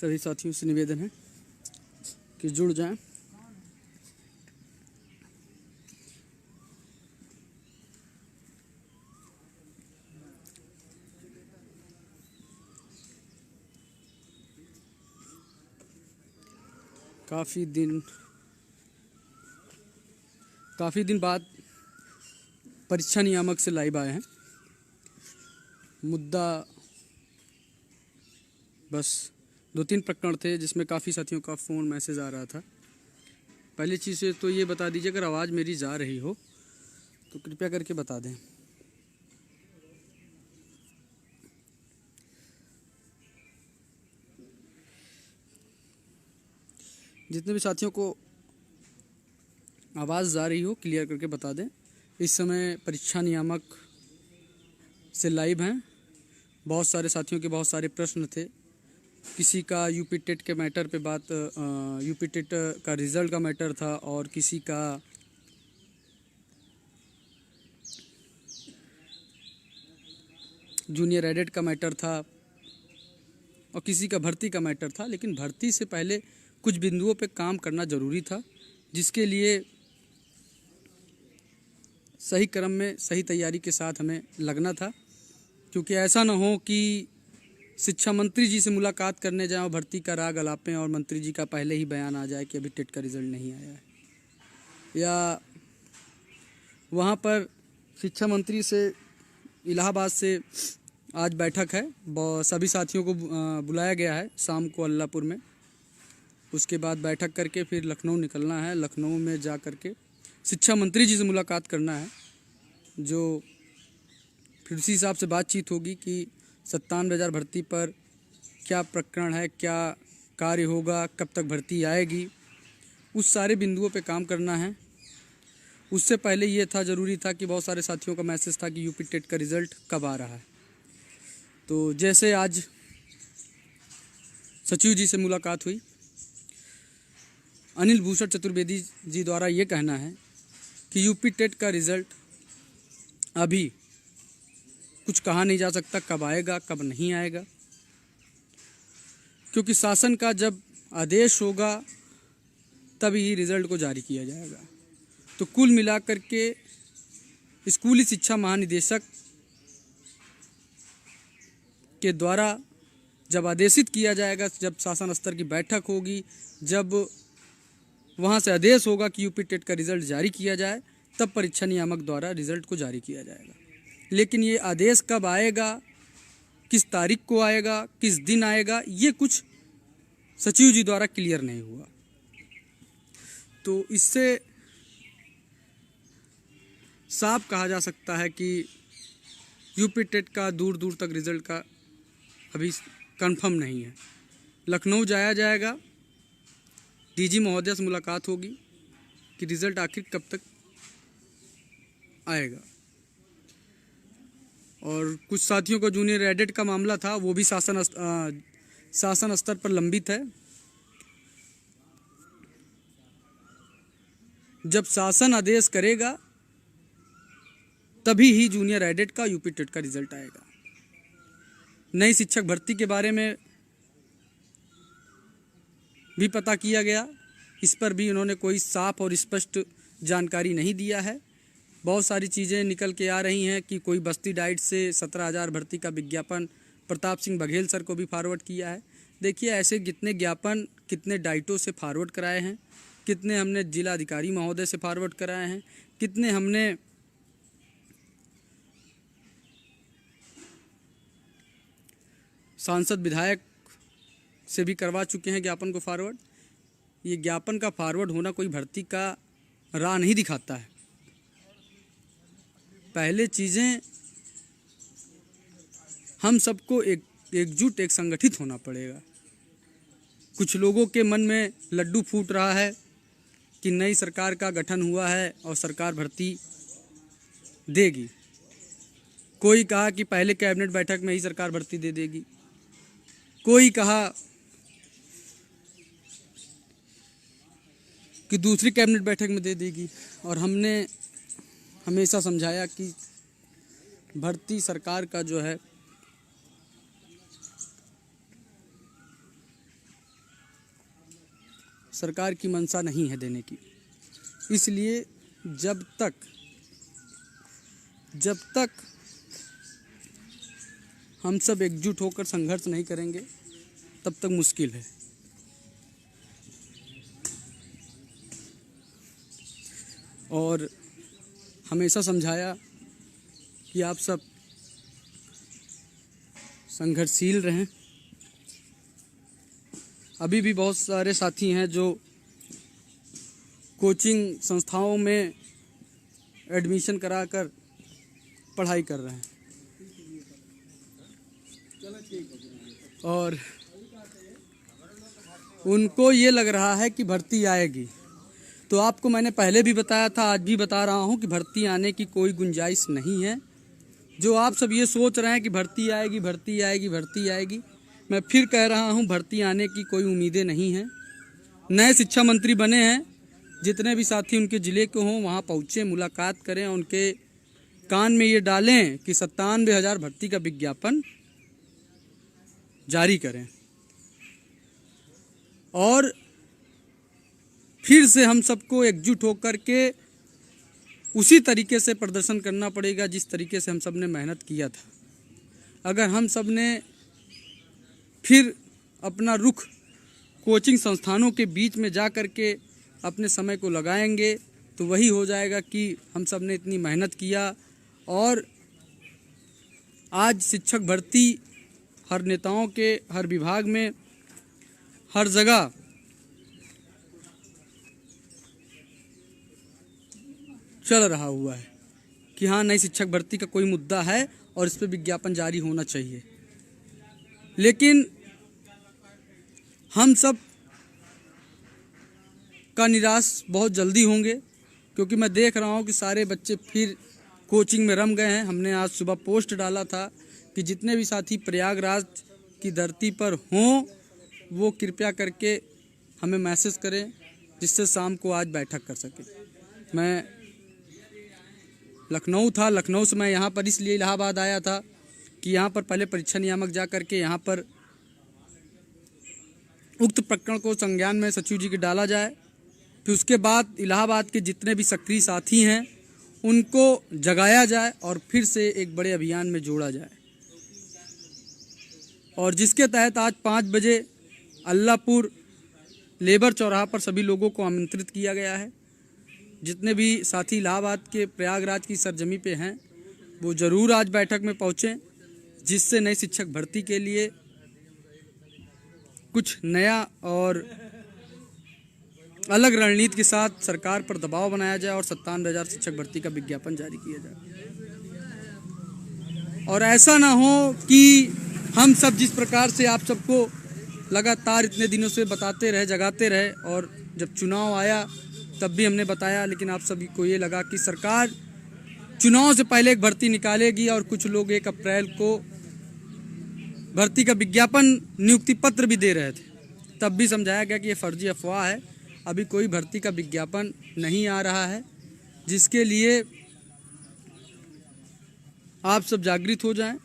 सभी साथियों से निवेदन है कि जुड़ जाएं। काफ़ी दिन बाद परीक्षा नियामक से लाइव आए हैं। मुद्दा बस 2-3 प्रकरण थे जिसमें काफ़ी साथियों का फ़ोन मैसेज आ रहा था। पहली चीज़ तो ये बता दीजिए, अगर आवाज़ मेरी जा रही हो तो कृपया करके बता दें। जितने भी साथियों को आवाज़ जा रही हो क्लियर करके बता दें। इस समय परीक्षा नियामक से लाइव हैं। बहुत सारे साथियों के बहुत सारे प्रश्न थे। किसी का यूपी टेट के मैटर पे बात, यूपी टेट का रिज़ल्ट का मैटर था, और किसी का जूनियर एडेड का मैटर था, और किसी का भर्ती का मैटर था। लेकिन भर्ती से पहले कुछ बिंदुओं पे काम करना ज़रूरी था, जिसके लिए सही क्रम में सही तैयारी के साथ हमें लगना था। क्योंकि ऐसा ना हो कि शिक्षा मंत्री जी से मुलाकात करने जाएं और भर्ती का राग अलापें और मंत्री जी का पहले ही बयान आ जाए कि अभी टेट का रिज़ल्ट नहीं आया है, या वहाँ पर शिक्षा मंत्री से इलाहाबाद से आज बैठक है। सभी साथियों को बुलाया गया है शाम को अल्लाहपुर में। उसके बाद बैठक करके फिर लखनऊ निकलना है। लखनऊ में जा कर के शिक्षा मंत्री जी से मुलाकात करना है, जो फिर उसी हिसाब से बातचीत होगी कि 97,000 भर्ती पर क्या प्रकरण है, क्या कार्य होगा, कब तक भर्ती आएगी, उस सारे बिंदुओं पे काम करना है। उससे पहले ये था, ज़रूरी था कि बहुत सारे साथियों का मैसेज था कि यूपी टेट का रिज़ल्ट कब आ रहा है। तो जैसे आज सचिव जी से मुलाकात हुई, अनिल भूषण चतुर्वेदी जी द्वारा ये कहना है कि यूपी टेट का रिज़ल्ट अभी कुछ कहा नहीं जा सकता कब आएगा कब नहीं आएगा, क्योंकि शासन का जब आदेश होगा तभी ही रिज़ल्ट को जारी किया जाएगा। तो कुल मिलाकर के स्कूली शिक्षा महानिदेशक के द्वारा जब आदेशित किया जाएगा, जब शासन स्तर की बैठक होगी, जब वहाँ से आदेश होगा कि यूपी टेट का रिज़ल्ट जारी किया जाए, तब परीक्षा नियामक द्वारा रिज़ल्ट को जारी किया जाएगा। लेकिन ये आदेश कब आएगा, किस तारीख को आएगा, किस दिन आएगा, ये कुछ सचिव जी द्वारा क्लियर नहीं हुआ। तो इससे साफ कहा जा सकता है कि यूपी टेट का दूर दूर तक रिज़ल्ट का अभी कंफर्म नहीं है। लखनऊ जाया जाएगा, डीजी महोदय से मुलाकात होगी कि रिज़ल्ट आखिर कब तक आएगा। और कुछ साथियों का जूनियर एडेड का मामला था, वो भी शासन स्तर पर लंबित है। जब शासन आदेश करेगा तभी ही जूनियर एडेड का यूपी टेट का रिज़ल्ट आएगा। नई शिक्षक भर्ती के बारे में भी पता किया गया, इस पर भी उन्होंने कोई साफ और स्पष्ट जानकारी नहीं दिया है। बहुत सारी चीज़ें निकल के आ रही हैं कि कोई बस्ती डाइट से 17,000 भर्ती का विज्ञापन प्रताप सिंह बघेल सर को भी फॉरवर्ड किया है। देखिए, ऐसे कितने ज्ञापन कितने डाइटों से फॉरवर्ड कराए हैं, कितने हमने जिला अधिकारी महोदय से फॉरवर्ड कराए हैं, कितने हमने सांसद विधायक से भी करवा चुके हैं ज्ञापन को फॉरवर्ड। ये ज्ञापन का फॉरवर्ड होना कोई भर्ती का राह नहीं दिखाता है। पहले चीज़ें हम सबको एकजुट एक संगठित होना पड़ेगा। कुछ लोगों के मन में लड्डू फूट रहा है कि नई सरकार का गठन हुआ है और सरकार भर्ती देगी। कोई कहा कि पहले कैबिनेट बैठक में ही सरकार भर्ती दे देगी, कोई कहा कि दूसरी कैबिनेट बैठक में दे देगी। और हमने हमेशा समझाया कि भर्ती सरकार का जो है सरकार की मंशा नहीं है देने की। इसलिए जब तक हम सब एकजुट होकर संघर्ष नहीं करेंगे तब तक मुश्किल है। और हमेशा समझाया कि आप सब संघर्षशील रहें। अभी भी बहुत सारे साथी हैं जो कोचिंग संस्थाओं में एडमिशन कराकर पढ़ाई कर रहे हैं और उनको ये लग रहा है कि भर्ती आएगी। तो आपको मैंने पहले भी बताया था, आज भी बता रहा हूँ कि भर्ती आने की कोई गुंजाइश नहीं है। जो आप सब ये सोच रहे हैं कि भर्ती आएगी, भर्ती आएगी, भर्ती आएगी, मैं फिर कह रहा हूँ भर्ती आने की कोई उम्मीदें नहीं हैं। नए शिक्षा मंत्री बने हैं, जितने भी साथी उनके ज़िले के हों वहाँ पहुँचें, मुलाकात करें, उनके कान में ये डालें कि 97,000 भर्ती का विज्ञापन जारी करें। और फिर से हम सबको एकजुट होकर के उसी तरीके से प्रदर्शन करना पड़ेगा जिस तरीके से हम सब ने मेहनत किया था। अगर हम सब ने फिर अपना रुख कोचिंग संस्थानों के बीच में जा कर के अपने समय को लगाएंगे तो वही हो जाएगा कि हम सब ने इतनी मेहनत किया। और आज शिक्षक भर्ती हर नेताओं के, हर विभाग में, हर जगह चल रहा हुआ है कि हाँ, नई शिक्षक भर्ती का कोई मुद्दा है और इस पर विज्ञापन जारी होना चाहिए। लेकिन हम सब का निराश बहुत जल्दी होंगे, क्योंकि मैं देख रहा हूँ कि सारे बच्चे फिर कोचिंग में रम गए हैं। हमने आज सुबह पोस्ट डाला था कि जितने भी साथी प्रयागराज की धरती पर हों वो कृपया करके हमें मैसेज करें, जिससे शाम को आज बैठक कर सकें। मैं लखनऊ था, लखनऊ से मैं यहाँ पर इसलिए इलाहाबाद आया था कि यहाँ पर पहले परीक्षा नियामक जा करके यहाँ पर उक्त प्रकरण को संज्ञान में सचिव जी के डाला जाए। फिर उसके बाद इलाहाबाद के जितने भी सक्रिय साथी हैं उनको जगाया जाए और फिर से एक बड़े अभियान में जोड़ा जाए, और जिसके तहत आज 5 बजे अल्लाहपुर लेबर चौराहा पर सभी लोगों को आमंत्रित किया गया है। जितने भी साथी इलाहाबाद के प्रयागराज की सरजमी पे हैं वो ज़रूर आज बैठक में पहुँचें, जिससे नई शिक्षक भर्ती के लिए कुछ नया और अलग रणनीति के साथ सरकार पर दबाव बनाया जाए और 57,000 शिक्षक भर्ती का विज्ञापन जारी किया जाए। और ऐसा ना हो कि हम सब जिस प्रकार से आप सबको लगातार इतने दिनों से बताते रहे, जगाते रहे, और जब चुनाव आया तब भी हमने बताया, लेकिन आप सभी को ये लगा कि सरकार चुनाव से पहले एक भर्ती निकालेगी और कुछ लोग 1 अप्रैल को भर्ती का विज्ञापन, नियुक्ति पत्र भी दे रहे थे। तब भी समझाया गया कि ये फर्जी अफवाह है, अभी कोई भर्ती का विज्ञापन नहीं आ रहा है, जिसके लिए आप सब जागृत हो जाएं।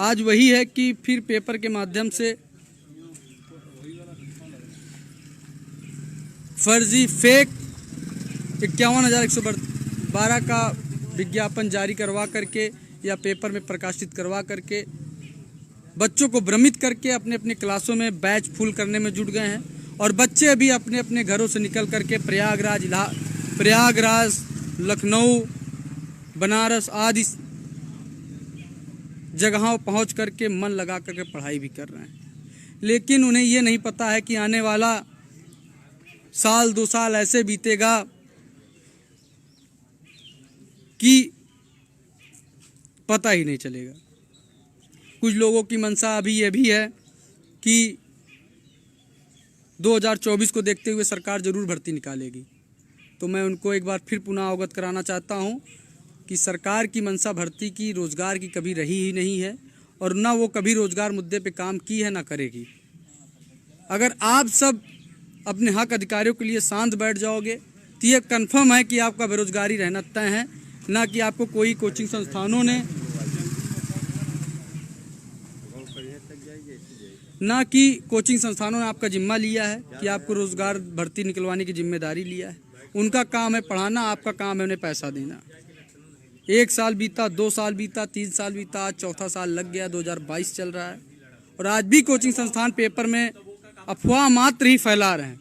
आज वही है कि फिर पेपर के माध्यम से फर्जी फेक 51,112 का विज्ञापन जारी करवा करके या पेपर में प्रकाशित करवा करके बच्चों को भ्रमित करके अपने अपने क्लासों में बैच फुल करने में जुट गए हैं। और बच्चे भी अपने अपने घरों से निकल करके प्रयागराज, लखनऊ, बनारस आदि जगहों पहुंच करके मन लगा करके पढ़ाई भी कर रहे हैं। लेकिन उन्हें ये नहीं पता है कि आने वाला साल 2 साल ऐसे बीतेगा कि पता ही नहीं चलेगा। कुछ लोगों की मंशा अभी ये भी है कि 2024 को देखते हुए सरकार ज़रूर भर्ती निकालेगी। तो मैं उनको एक बार फिर पुनः अवगत कराना चाहता हूं कि सरकार की मंशा भर्ती की, रोज़गार की कभी रही ही नहीं है, और ना वो कभी रोज़गार मुद्दे पे काम की है, ना करेगी। अगर आप सब अपने हक अधिकारियों के लिए शांत बैठ जाओगे तो ये कन्फर्म है कि आपका बेरोजगारी रहना तय है, ना कि आपको कोई कोचिंग संस्थानों ने ना कि कोचिंग संस्थानों ने आपका जिम्मा लिया है कि आपको रोजगार भर्ती निकलवाने की जिम्मेदारी लिया है। उनका काम है पढ़ाना, आपका काम है उन्हें पैसा देना। 1 साल बीता, 2 साल बीता, 3 साल बीता, आज चौथा साल लग गया, 2022 चल रहा है और आज भी कोचिंग संस्थान पेपर में अफवाह मात्र ही फैला रहे हैं।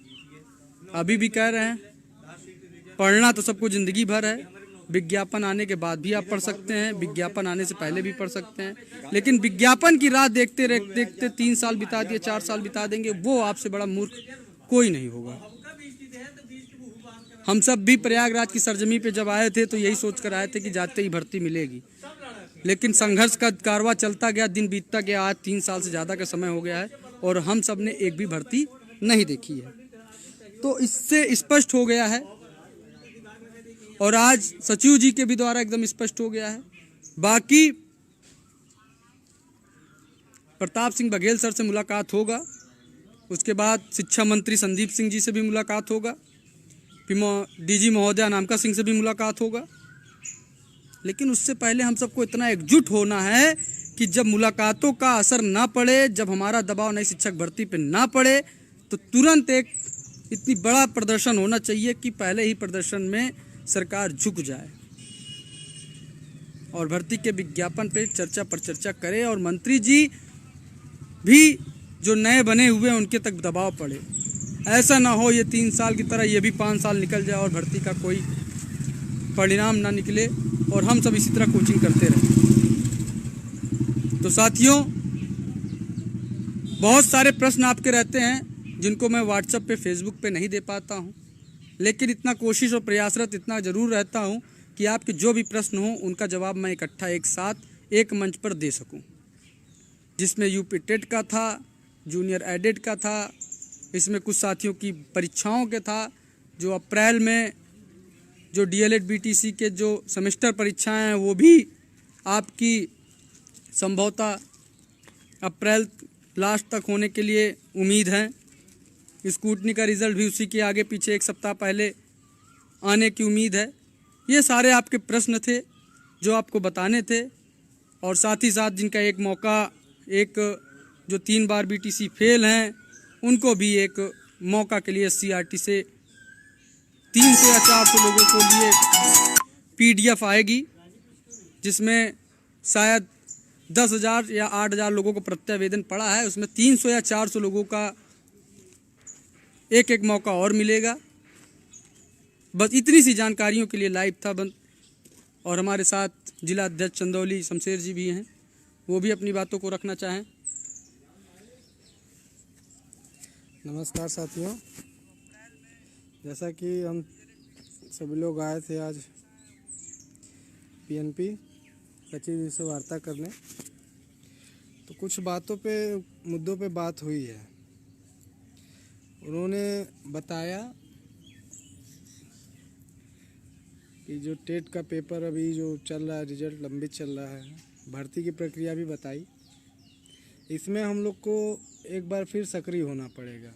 अभी भी कह रहे हैं पढ़ना तो सबको जिंदगी भर है, विज्ञापन आने के बाद भी आप पढ़ सकते हैं, विज्ञापन आने से पहले भी पढ़ सकते हैं, लेकिन विज्ञापन की राह देखते देखते 3 साल बिता दिए, 4 साल बिता देंगे, वो आपसे बड़ा मूर्ख कोई नहीं होगा। हम सब भी प्रयागराज की सरजमी पे जब आए थे तो यही सोच कर आए थे कि जाते ही भर्ती मिलेगी, लेकिन संघर्ष का कारवा चलता गया, दिन बीतता गया, आज 3 साल से ज़्यादा का समय हो गया है और हम सब ने एक भी भर्ती नहीं देखी है। तो इससे स्पष्ट हो गया है और आज सचिव जी के भी द्वारा एकदम स्पष्ट हो गया है। बाकी प्रताप सिंह बघेल सर से मुलाकात होगा, उसके बाद शिक्षा मंत्री संदीप सिंह जी से भी मुलाकात होगा, फिर डीजी महोदय अनामिका सिंह से भी मुलाकात होगा, लेकिन उससे पहले हम सबको इतना एकजुट होना है कि जब मुलाकातों का असर ना पड़े, जब हमारा दबाव नई शिक्षक भर्ती पे ना पड़े, तो तुरंत एक इतनी बड़ा प्रदर्शन होना चाहिए कि पहले ही प्रदर्शन में सरकार झुक जाए और भर्ती के विज्ञापन पे चर्चा पर चर्चा करे और मंत्री जी भी जो नए बने हुए हैं उनके तक दबाव पड़े। ऐसा ना हो ये 3 साल की तरह ये भी 5 साल निकल जाए और भर्ती का कोई परिणाम ना निकले और हम सब इसी तरह कोचिंग करते रहें। तो साथियों, बहुत सारे प्रश्न आपके रहते हैं जिनको मैं व्हाट्सएप पे, फेसबुक पे नहीं दे पाता हूँ, लेकिन इतना कोशिश और प्रयासरत इतना ज़रूर रहता हूँ कि आपके जो भी प्रश्न हों उनका जवाब मैं इकट्ठा एक साथ एक मंच पर दे सकूँ, जिसमें यूपी टेट का था, जूनियर एडेड का था, इसमें कुछ साथियों की परीक्षाओं के था, जो अप्रैल में जो डीएलएड बीटीसी के जो सेमेस्टर परीक्षाएं हैं वो भी आपकी संभवतः अप्रैल लास्ट तक होने के लिए उम्मीद है। स्कूटनी का रिज़ल्ट भी उसी के आगे पीछे 1 सप्ताह पहले आने की उम्मीद है। ये सारे आपके प्रश्न थे जो आपको बताने थे और साथ ही साथ जिनका एक मौका, एक जो 3 बार बीटीसी फेल हैं उनको भी एक मौका के लिए सीआरटी से 300 या 400 लोगों को लिए पीडीएफ आएगी, जिसमें शायद 10,000 या 8,000 लोगों को प्रत्यावेदन पड़ा है, उसमें 300 या 400 लोगों का एक मौका और मिलेगा। बस इतनी सी जानकारियों के लिए लाइव था बंद। और हमारे साथ जिला अध्यक्ष चंदौली शमशेर जी भी हैं, वो भी अपनी बातों को रखना चाहें। नमस्कार साथियों, जैसा कि हम सभी लोग आए थे आज पीएनपी सचिव जी से वार्ता करने, तो कुछ मुद्दों पे बात हुई है। उन्होंने बताया कि जो टेट का पेपर अभी जो चल रहा है, रिजल्ट लंबित चल रहा है, भर्ती की प्रक्रिया भी बताई। इसमें हम लोग को एक बार फिर सक्रिय होना पड़ेगा,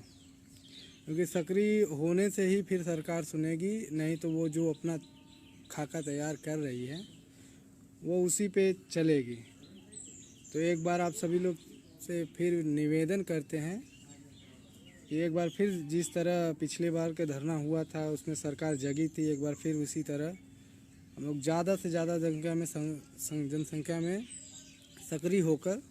क्योंकि सक्रिय होने से ही फिर सरकार सुनेगी, नहीं तो वो जो अपना खाका तैयार कर रही है वो उसी पे चलेगी। तो एक बार आप सभी लोग से फिर निवेदन करते हैं कि एक बार फिर जिस तरह पिछले बार का धरना हुआ था उसमें सरकार जगी थी, एक बार फिर उसी तरह हम लोग ज़्यादा से ज़्यादा जनसंख्या में सक्रिय होकर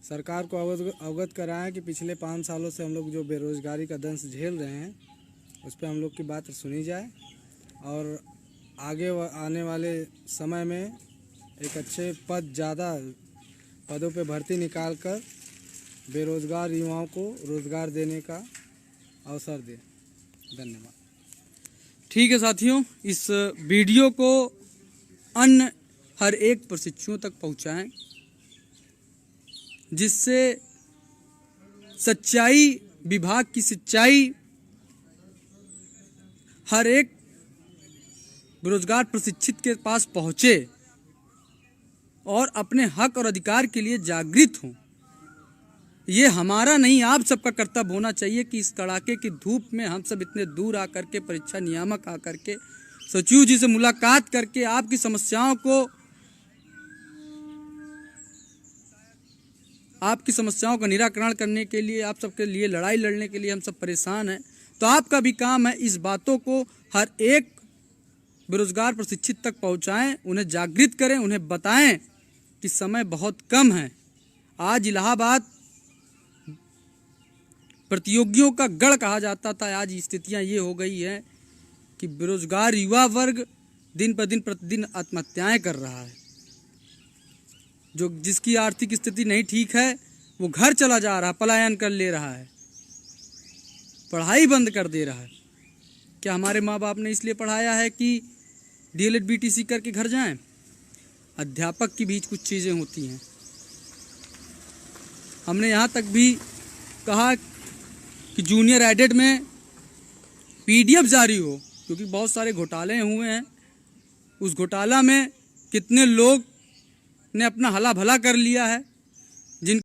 सरकार को अवगत कराएं कि पिछले 5 सालों से हम लोग जो बेरोज़गारी का दंश झेल रहे हैं उस पर हम लोग की बात सुनी जाए और आगे आने वाले समय में एक अच्छे ज़्यादा पदों पे भर्ती निकालकर बेरोज़गार युवाओं को रोज़गार देने का अवसर दें। धन्यवाद। ठीक है साथियों, इस वीडियो को अन्य हर एक प्रशिक्षुओं तक पहुंचाएं, जिससे सच्चाई, विभाग की सच्चाई हर एक बेरोजगार प्रशिक्षित के पास पहुंचे और अपने हक और अधिकार के लिए जागृत हों। ये हमारा नहीं, आप सबका कर्तव्य होना चाहिए कि इस कड़ाके की धूप में हम सब इतने दूर आकर के, परीक्षा नियामक आकर के, सचिव जी से मुलाकात करके आपकी समस्याओं को आपकी समस्याओं का निराकरण करने के लिए, आप सबके लिए लड़ाई लड़ने के लिए हम सब परेशान हैं। तो आपका भी काम है इस बातों को हर एक बेरोजगार प्रशिक्षित तक पहुंचाएं, उन्हें जागृत करें, उन्हें बताएं कि समय बहुत कम है। आज इलाहाबाद प्रतियोगियों का गढ़ कहा जाता था, आज स्थितियां ये हो गई है कि बेरोजगार युवा वर्ग दिन पर दिन प्रतिदिन आत्महत्याएं कर रहा है। जो जिसकी आर्थिक स्थिति नहीं ठीक है वो घर चला जा रहा है, पलायन कर ले रहा है, पढ़ाई बंद कर दे रहा है। क्या हमारे माँ बाप ने इसलिए पढ़ाया है कि डीएलएड बीटीसी करके घर जाएं? अध्यापक के बीच कुछ चीज़ें होती हैं। हमने यहाँ तक भी कहा कि जूनियर एडेड में पीडीएफ जारी हो, क्योंकि बहुत सारे घोटाले हुए हैं। उस घोटाला में कितने लोग ने अपना हला भला कर लिया है।